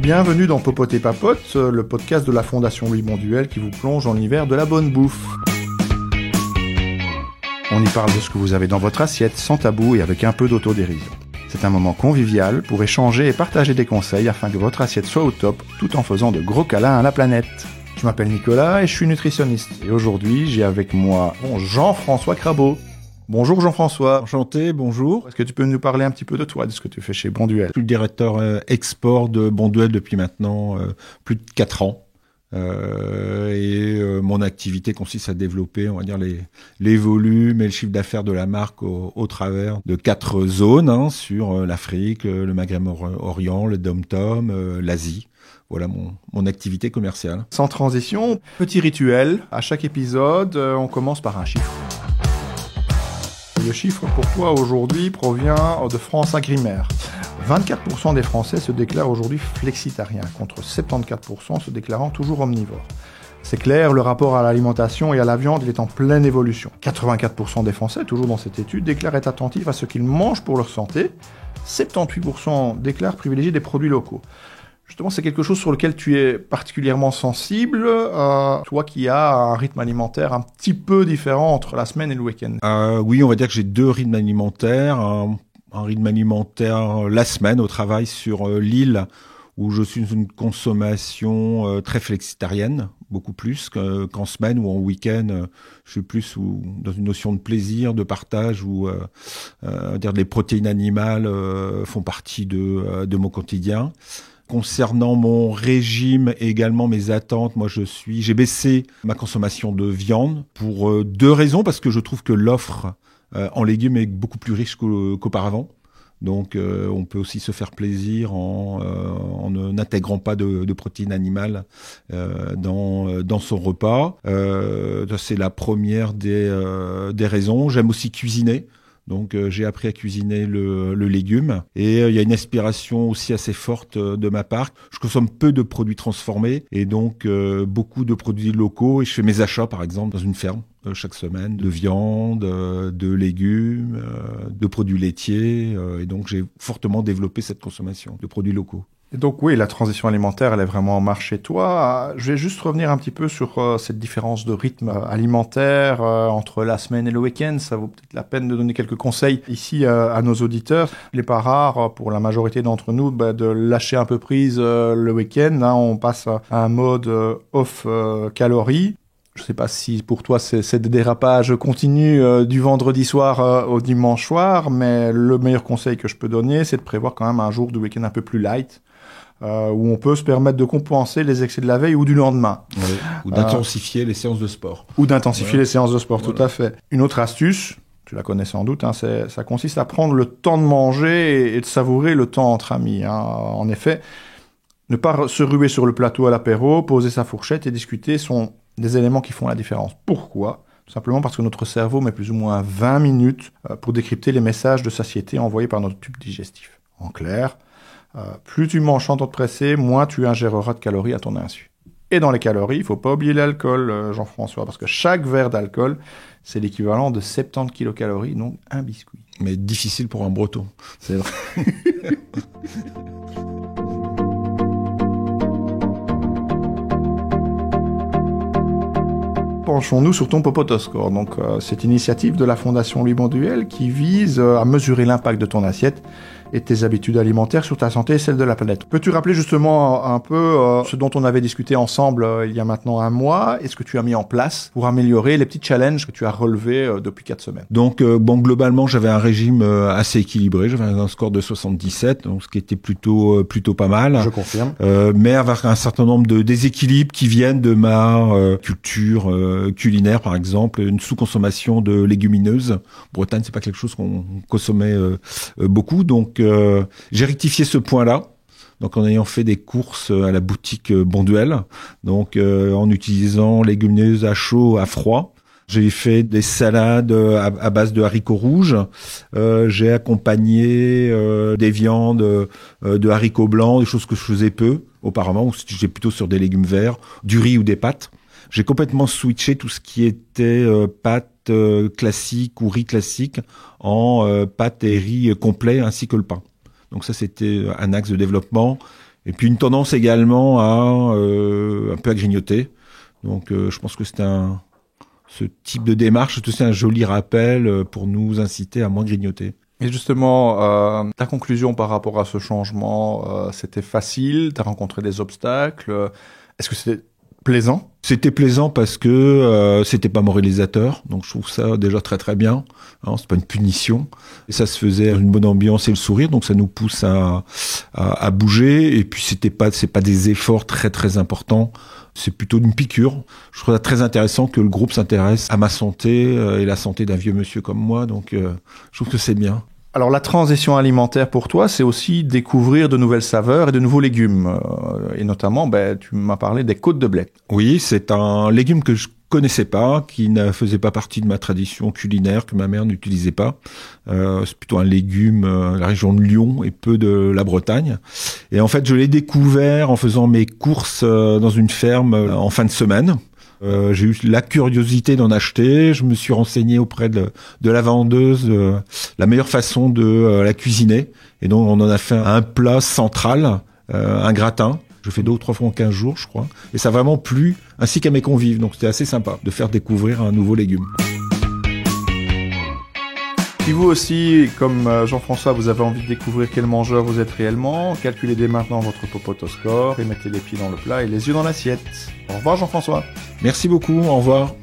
Bienvenue dans Popote et Papote, le podcast de la Fondation Louis Bonduel qui vous plonge dans l'univers de la bonne bouffe. On y parle de ce que vous avez dans votre assiette, sans tabou et avec un peu d'autodérision. C'est un moment convivial pour échanger et partager des conseils afin que votre assiette soit au top, tout en faisant de gros câlins à la planète. Je m'appelle Nicolas et je suis nutritionniste. Et aujourd'hui, j'ai avec moi Jean-François Crabeau. Bonjour Jean-François. Enchanté, bonjour. Est-ce que tu peux nous parler un petit peu de toi, de ce que tu fais chez Bonduel? Je suis le directeur export de Bonduel depuis maintenant plus de 4 ans. Mon activité consiste à développer, on va dire, les volumes et le chiffre d'affaires de la marque au travers de 4 zones, sur l'Afrique, le Maghreb-Orient, le Dom-Tom, l'Asie. Voilà mon activité commerciale. Sans transition, petit rituel. À chaque épisode, on commence par un chiffre. Le chiffre pour toi aujourd'hui provient de France Agrimaire. 24% des Français se déclarent aujourd'hui flexitariens, contre 74% se déclarant toujours omnivores. C'est clair, le rapport à l'alimentation et à la viande il est en pleine évolution. 84% des Français, toujours dans cette étude, déclarent être attentifs à ce qu'ils mangent pour leur santé. 78% déclarent privilégier des produits locaux. Justement, c'est quelque chose sur lequel tu es particulièrement sensible, toi qui as un rythme alimentaire un petit peu différent entre la semaine et le week-end. Oui, on va dire que j'ai 2 rythmes alimentaires. Un rythme alimentaire la semaine au travail sur l'île, où je suis dans une consommation très flexitarienne, beaucoup plus qu'en semaine ou en week-end. Je suis plus dans une notion de plaisir, de partage, où dire les protéines animales font partie de mon quotidien. Concernant mon régime et également mes attentes, j'ai baissé ma consommation de viande pour 2 raisons, parce que je trouve que l'offre en légumes est beaucoup plus riche qu'auparavant. Donc on peut aussi se faire plaisir en n'intégrant pas de protéines animales dans son repas. C'est la première des raisons. J'aime aussi cuisiner. Donc j'ai appris à cuisiner le légume, et il y a une aspiration aussi assez forte de ma part. Je consomme peu de produits transformés et donc beaucoup de produits locaux, et je fais mes achats par exemple dans une ferme chaque semaine de viande, de légumes, de produits laitiers, et donc j'ai fortement développé cette consommation de produits locaux. Et donc oui, la transition alimentaire, elle est vraiment en marche chez toi. Je vais juste revenir un petit peu sur cette différence de rythme alimentaire entre la semaine et le week-end. Ça vaut peut-être la peine de donner quelques conseils ici à nos auditeurs. Il n'est pas rare pour la majorité d'entre nous de lâcher un peu prise le week-end. On passe à un mode off calories. Je ne sais pas si pour toi c'est des dérapages continus du vendredi soir au dimanche soir, mais le meilleur conseil que je peux donner, c'est de prévoir quand même un jour du week-end un peu plus light, où on peut se permettre de compenser les excès de la veille ou du lendemain. Oui, ou d'intensifier les séances de sport. Ou d'intensifier les séances de sport, tout à fait. Une autre astuce, tu la connais sans doute, ça consiste à prendre le temps de manger et de savourer le temps entre amis. En effet, ne pas se ruer sur le plateau à l'apéro, poser sa fourchette et discuter sont des éléments qui font la différence. Pourquoi ? Tout simplement parce que notre cerveau met plus ou moins 20 minutes pour décrypter les messages de satiété envoyés par notre tube digestif. En clair, plus tu manges sans temps de presser, moins tu ingéreras de calories à ton insu. Et dans les calories, il ne faut pas oublier l'alcool, Jean-François, parce que chaque verre d'alcool, c'est l'équivalent de 70 kilocalories, donc un biscuit. Mais difficile pour un breton, c'est vrai. Penchons-nous sur ton Popotoscore, donc cette initiative de la Fondation Louis Bonduel qui vise à mesurer l'impact de ton assiette et tes habitudes alimentaires sur ta santé et celle de la planète. Peux-tu rappeler justement un peu ce dont on avait discuté ensemble il y a maintenant un mois et ce que tu as mis en place pour améliorer les petits challenges que tu as relevés depuis 4 semaines? Donc globalement, j'avais un régime assez équilibré, j'avais un score de 77, donc ce qui était plutôt pas mal. Je confirme. Mais avec un certain nombre de déséquilibres qui viennent de ma culture culinaire, par exemple, une sous-consommation de légumineuses. En Bretagne, c'est pas quelque chose qu'on consommait beaucoup, donc j'ai rectifié ce point-là. Donc en ayant fait des courses à la boutique Bonduel, donc en utilisant légumineuses à chaud, à froid. J'ai fait des salades à base de haricots rouges. J'ai accompagné des viandes de haricots blancs, des choses que je faisais peu auparavant, où j'étais plutôt sur des légumes verts, du riz ou des pâtes. J'ai complètement switché tout ce qui était pâtes classiques ou riz classique en pâtes et riz complets ainsi que le pain. Donc ça, c'était un axe de développement. Et puis une tendance également à un peu à grignoter. Donc je pense que ce type de démarche, c'est aussi un joli rappel pour nous inciter à moins grignoter. Et justement, ta conclusion par rapport à ce changement, c'était facile? T'as rencontré des obstacles? Est-ce que c'était plaisant? C'était plaisant parce que c'était pas moralisateur, donc je trouve ça déjà très très bien. Hein, c'est pas une punition. Et ça se faisait avec une bonne ambiance et le sourire, donc ça nous pousse à bouger. Et puis c'est pas des efforts très très importants. C'est plutôt une piqûre. Je trouve ça très intéressant que le groupe s'intéresse à ma santé et la santé d'un vieux monsieur comme moi. Donc, je trouve que c'est bien. Alors, la transition alimentaire pour toi, c'est aussi découvrir de nouvelles saveurs et de nouveaux légumes. Et notamment, tu m'as parlé des côtes de blé. Oui, c'est un légume que je connaissais pas, qui ne faisait pas partie de ma tradition culinaire, que ma mère n'utilisait pas. C'est plutôt un légume de la région de Lyon et peu de la Bretagne. Et en fait, je l'ai découvert en faisant mes courses dans une ferme en fin de semaine. J'ai eu la curiosité d'en acheter. Je me suis renseigné auprès de la vendeuse la meilleure façon de la cuisiner. Et donc, on en a fait un plat central, un gratin. Je fais 2 ou 3 fois en 15 jours, je crois. Et ça a vraiment plu, ainsi qu'à mes convives. Donc c'était assez sympa de faire découvrir un nouveau légume. Si vous aussi, comme Jean-François, vous avez envie de découvrir quel mangeur vous êtes réellement, calculez dès maintenant votre Popoto score et mettez les pieds dans le plat et les yeux dans l'assiette. Au revoir Jean-François. Merci beaucoup, au revoir.